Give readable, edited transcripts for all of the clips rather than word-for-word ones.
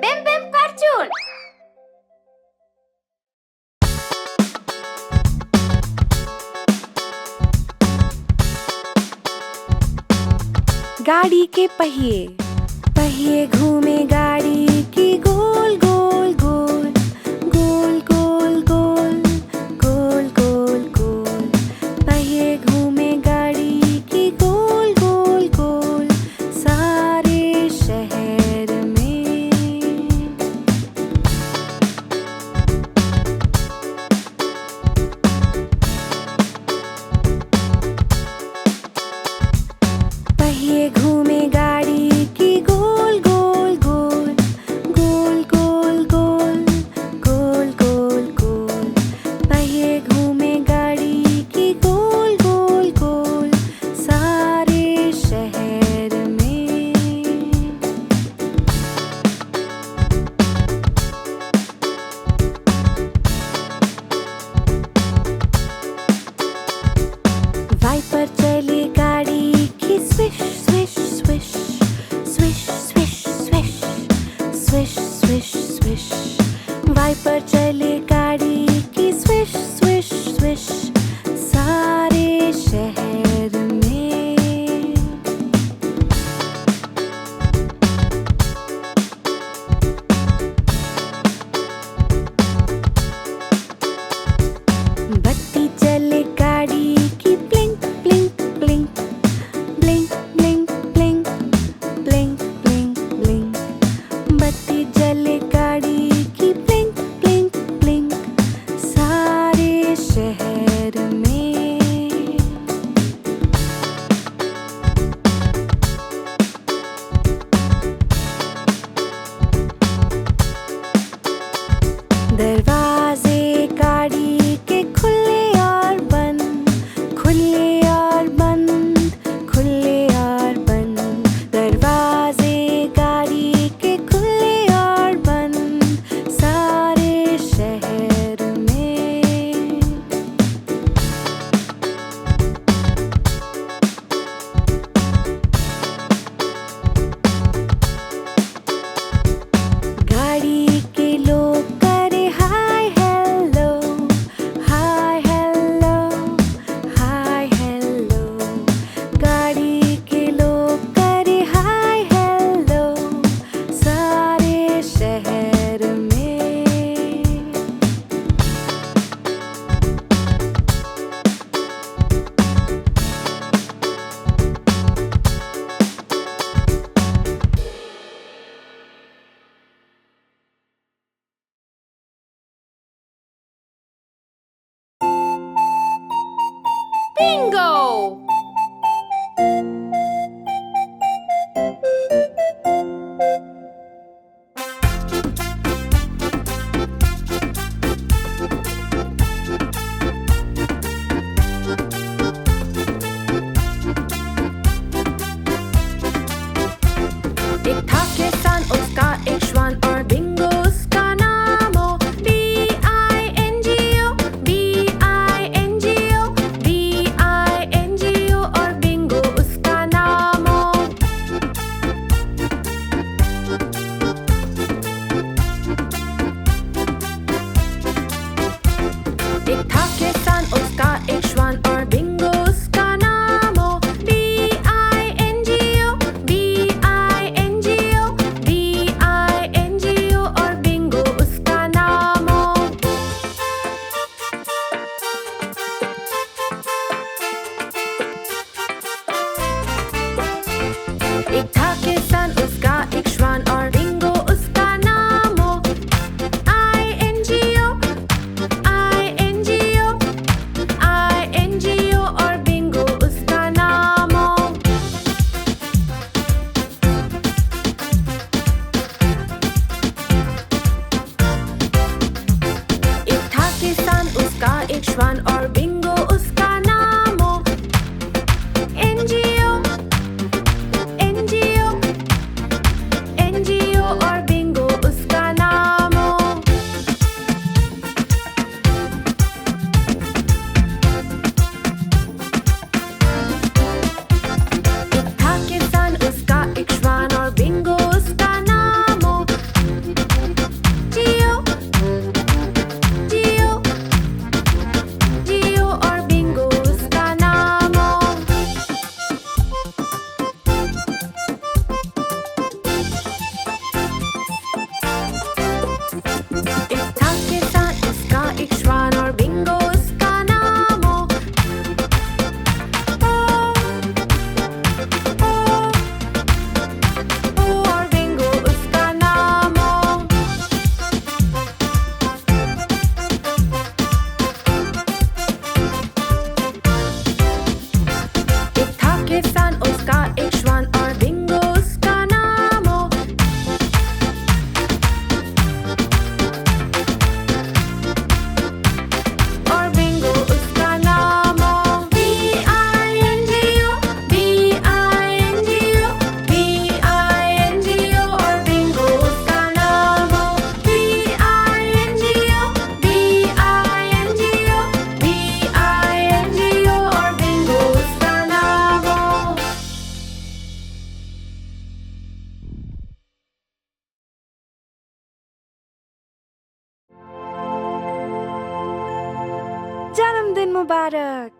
বেম বেম cartoon. गाड़ी के पहिए पहिए घूमे गाड़ी की गोल गोल गोल गोल गोल गोल गोल गोल गोल। पहिए घूमे गाड़ी की गोल गोल गोल सारे शहर में। पहिए घूमे गाड़ी की गोल गोल गोल गोल मुबारक।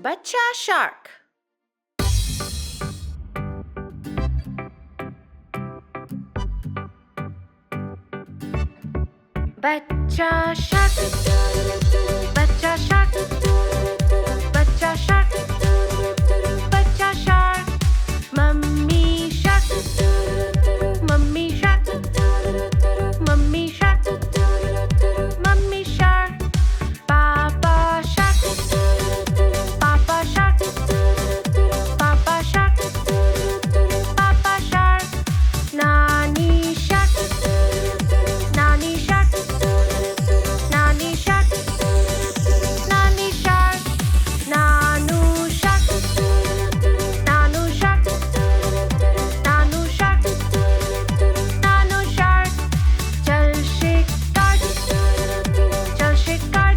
बच्चा शार्क। बच्चा शार्क, बच्चा शार्क, बच्चा शार्क, बच्चा shark. Mummy shark, mummy shark, mummy shark, mummy shark. पापा शार्क, पापा शार्क, पापा शार्क, पापा शार्क। नानी शार्क, नानी शार्क, नानी शार्क, नानी शार्क। नानू शार्क, नानू शार्क, नानू शार्क, नानू शार्क। चल शिकार, चल शिकार,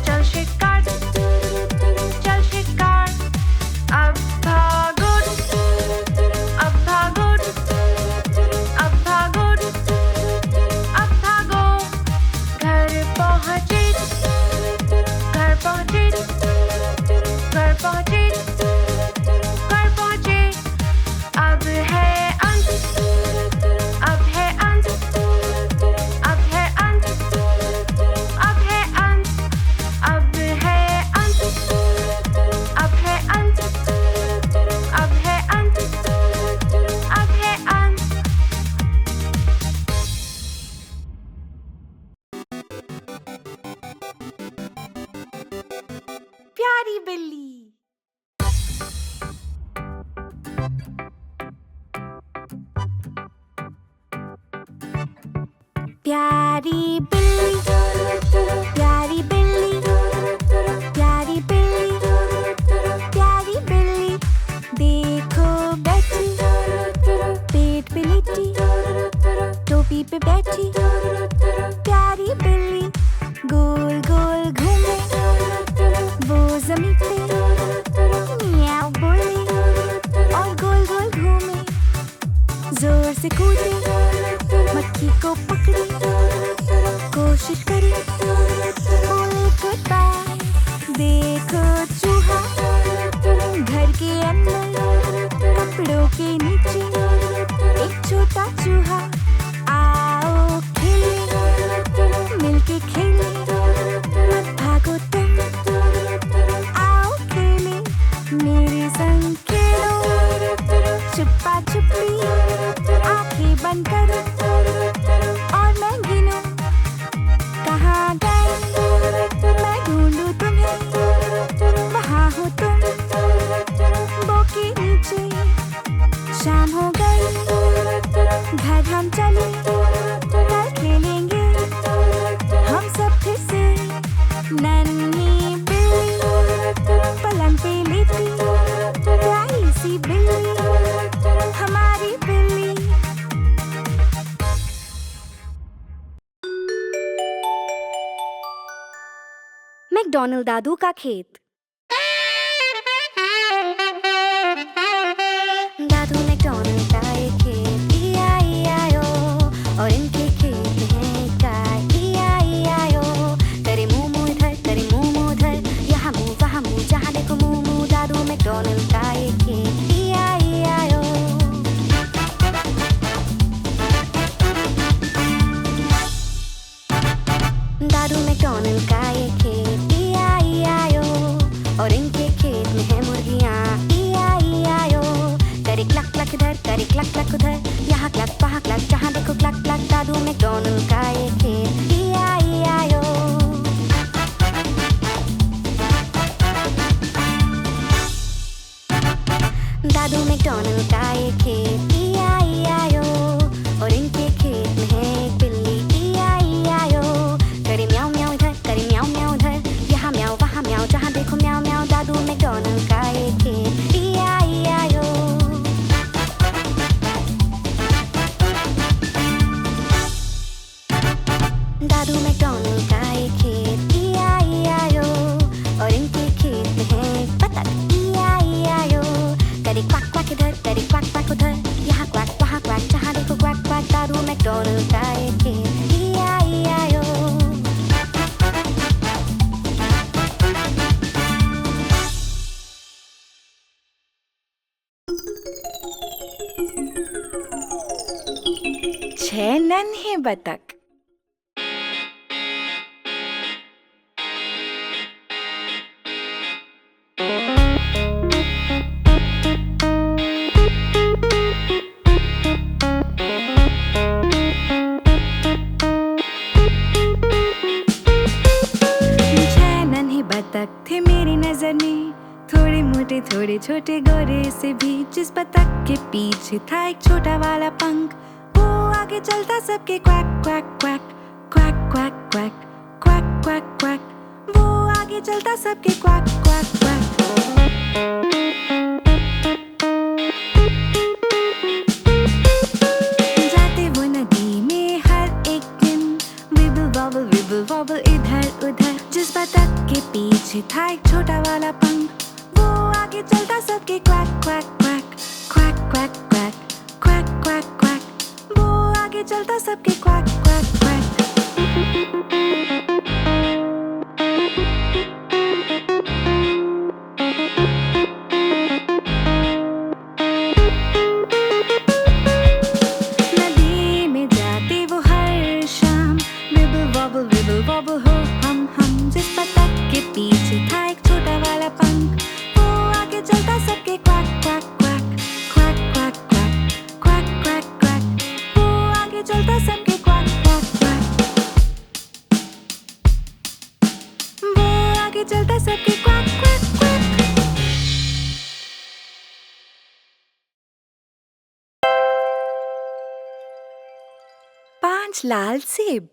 चल शिकार, चल शिकार। अब भागो, अब भागो, अब भागो, अब भागो। घर पहुँचे, घर पहुँचे, घर पहुँचे, घर पहुँचे। अब है अंत, अब है अंत, अब है अंत, अब है अंत, अब है अंत, अब है अंत, अब है अंत, अब है अंत। प्यारी बिल्ली। प्यारी बिल्ली, प्यारी बिल्ली, प्यारी बिल्ली, प्यारी बिल्ली। देखो बैठी, पेट पे लेटी, टोपी पे बैठी। प्यारी बिल्ली गोल गोल घूमे, वो जमीन पे मियाऊ बोले और गोल गोल घूमे। जोर से कूदे, मक्खी को पकड़े, कोशिश करे, बोले गुड बाय। देखो चूहा घर के अंदर, कपड़ों के नीचे एक छोटा चूहा। आओ खेले, मिलके खेले, मत भागो तुम, आओ खेले, मेरे संग खेलो। छुपा छुपी, आंखें बंद करो और मैं गिनूं। कहाँ गए, मैं ढूंढूं तुम्हें, वहाँ हो तुम, बो के नीचे। शाम हो गई, घर हम चले, कल खेलेंगे हम सब फिर से। नन्ही बिल्ली पलंग पे लेटी, प्यारी सी बिल्ली, हमारी बिल्ली। मैकडॉनल्ड दादू का खेत। दादू मैकडॉनल्ड का एक खेत, E-I-E-I-O, और इनके खेत में है एक गाय, E-I-E-I-O। करे मुंह इधर, करे मुंह उधर, यहाँ मुंह वहाँ मुंह, जहाँ देखो मुंह। दादू मैकडॉनल्ड का एक खेत, E-I-E-I-O। दादू मैकडॉनल्ड का एक खेत, E-I-E-I-O, और इनके खेत में है मुर्गियाँ, E-I-E-I-O। करे क्लक क्लक इधर, करे क्लक क्लक उधर, यहाँ क्लक वहाँ क्लक, जहाँ देखो क्लक क्लक। दादू मैकडॉनल्ड का एक खेत, E-I-E-I-O। दादू मैकडॉनल्ड का एक खेत, E-I-E-I-O, और इनके खेत में है एक बिल्ली, E-I-E-I-O। करे म्याऊ म्याऊ इधर, करे म्याऊ म्याऊ उधर, यहाँ म्याऊ वहाँ म्याऊ, जहाँ देखो म्याऊ म्याऊ। दादू मैकडॉनल्ड का एक खेत, E-I-E-I-O। दादू मैकडॉनल्ड का एक खेत, E-I-E-I-O, और इनके खेत में है एक बतख, E-I-E-I-O। करे क्वाक क्वाक इधर, करे क्वाक क्वाक उधर, यहाँ क्वाक वहाँ क्वाक, जहाँ देखो क्वाक क्वाक। दादू मैकडॉनल्ड का एक खेत, E-I-E-I-O। छह नन्हे बतख। बतख थे मेरी नजर में, थोड़े मोटे थोड़े छोटे गोरे से भी। जिस बतख के पीछे था एक छोटा वाला पंख, वो आगे चलता सबके quack quack quack, quack quack quack, quack quack quack. वो आगे चलता सबके क्वैक क्वैक क्वैक। जाते वो नदी में हर एक दिन, विबल वॉबल इधर उधर। जिस बतख के पीछे था एक छोटा वाला पंख, वो आगे चलता सबके quack quack quack, quack quack quack, quack quack quack. वो आगे चलता सबके क्वैक क्वैक क्वैक। नदी में जाते वो हर शाम, विबल वॉबल हो हम। जिस बतख के पीछे था एक छोटा वाला पंख, वो आगे चलता सबके quack quack quack, quack quack quack, quack quack quack. वो आगे चलता सबके क्वैक क्वैक क्वैक। वो आगे चलता सबके क्वैक क्वैक क्वैक। पांच लाल सेब।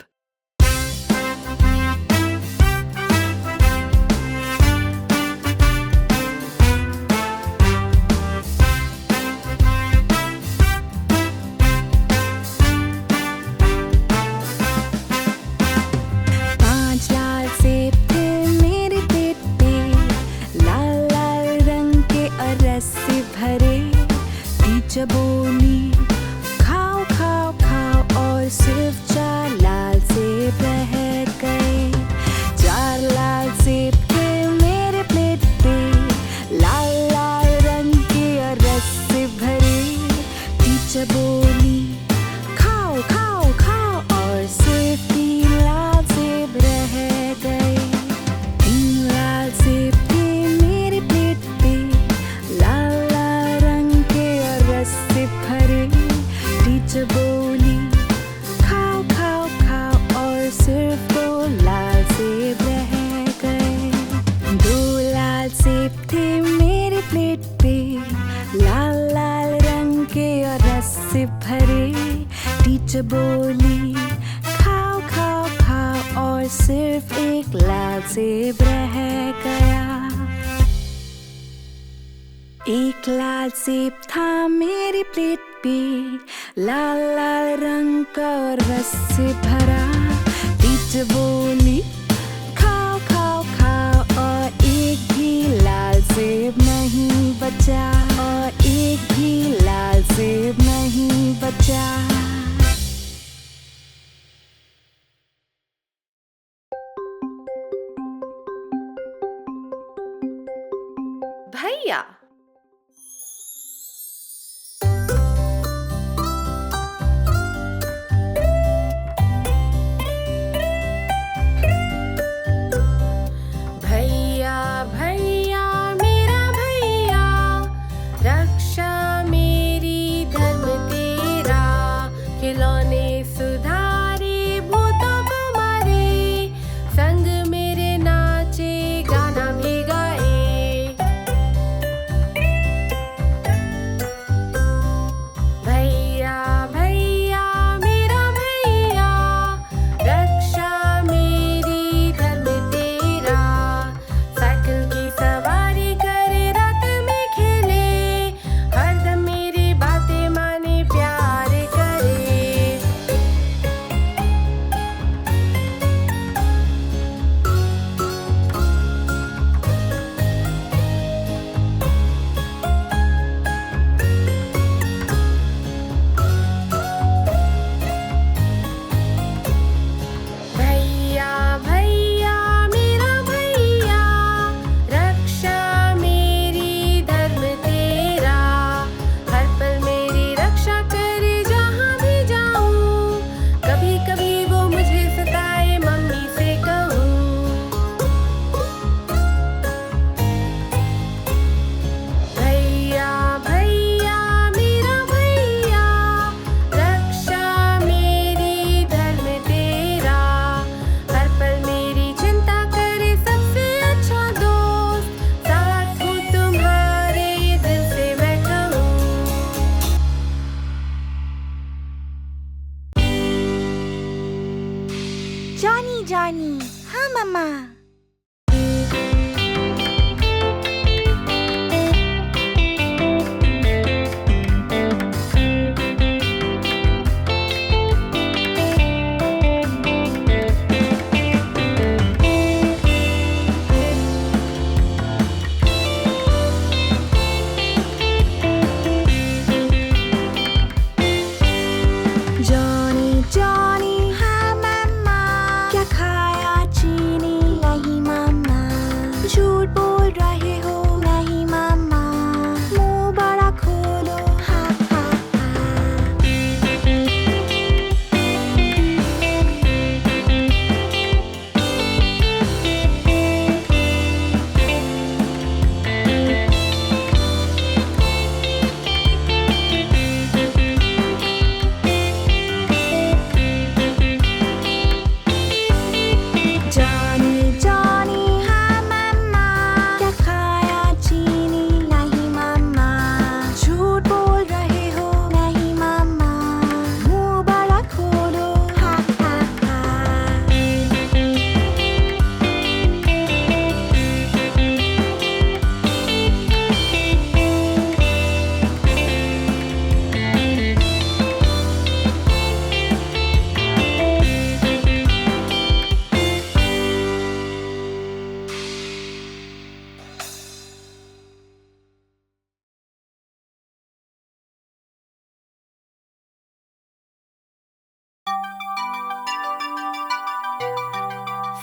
टीचर बोली खाओ खाओ खाओ, और सिर्फ 4 लाल सेब रह गए। 4 लाल सेब थे मेरे प्लेट पे, लाल लाल रंग के और रस से भरे। टीचर बोली खाओ खाओ खाओ, और सिर्फ 3 लाल सेब रह गए। 3 लाल सेब थे मेरे प्लेट पे, लाल लाल रंग के और रस से भरे। टीचर बोली खाओ खाओ खाओ, और सिर्फ 2 लाल सेब रह गए। 2 लाल सेब थे मेरे प्लेट पे, लाल लाल रंग के और रस से भरे। टीचर बोली खाओ खाओ खाओ, और सिर्फ 1 लाल सेब रह गया। 1 लाल सेब था मेरी प्लेट पे, लाल लाल रंग का और रस से भरा। टीचर बोली खाओ खाओ खाओ, भैया। भैया भैया मेरा भैया, रक्षा मेरी धर्म तेरा। खिलौने सुधारे भूतों को मारे, संग मेरे नाचे गाना भी गाए। भैया भैया मेरा भैया, रक्षा मेरी धर्म तेरा। साइकिल की सवारी करे, रात में खेले, हरदम मेरी बातें माने, प्यार करे। भैया भैया मेरा भैया, रक्षा मेरी धर्म तेरा। हर पल मेरी रक्षा करे, जहाँ भी जाऊँ। कभी कभी वो मुझे सताए, मम्मी से कहूँ। भैया भैया मेरा भैया, रक्षा मेरी धर्म तेरा। हर पल मेरी चिंता करे, सबसे अच्छा दोस्त। साथ हूँ तुम्हारे, दिल से मैं कहूँ। जॉनी जॉनी, हाँ मम्मा। जॉनी जॉनी, हाँ मम्मा। क्या खाया चीनी? नहीं मम्मा। झूठ बोल रहे हो? नहीं मम्मा। मुंह बड़ा खोलो, हाँ हाँ हाँ। जॉनी जॉनी, हाँ मम्मा। क्या खाया चीनी? नहीं मम्मा। झूठ बोल रहे हो? नहीं मम्मा। मुंह बड़ा खोलो, हाँ हाँ हाँ।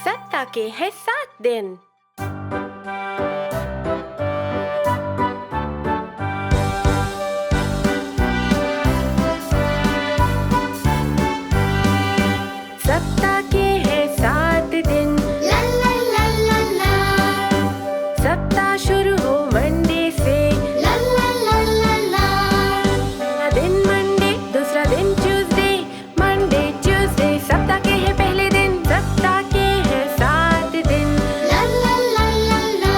सप्ताह के है 7 दिन। सप्ताह के है 7 दिन। ला ला ला ला ला। सप्ताह शुरू हो मंडे से। ला ला ला ला ला। पहला दिन मंडे, दूसरा दिन ट्यूसडे। मंडे ट्यूसडे सप्ताह के है पहले दिन। सप्ताह के है 7 दिन। ला ला ला ला ला।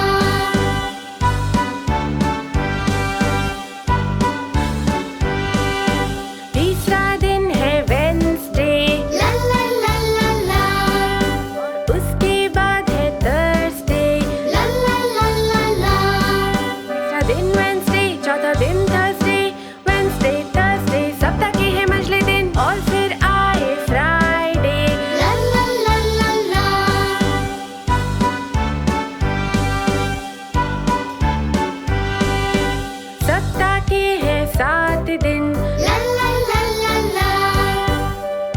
तीसरा दिन है वेडनेसडे। ला ला ला ला ला। उसके बाद है थर्सडे। ला ला ला ला ला। तीसरा दिन वेडनेसडे, चौथा दिन थर्सडे। वेडनेसडे थर्सडे सप्ताह के है मंझले दिन। और फिर आए फ्राइडे। ला ला ला ला ला। सप्ताह के है 7 दिन। ला ला ला ला ला।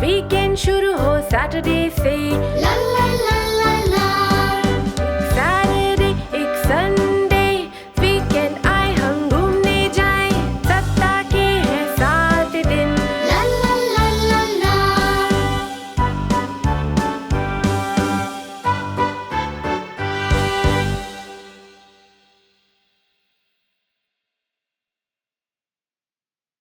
वीकेंड शुरू हो सैटरडे से। ला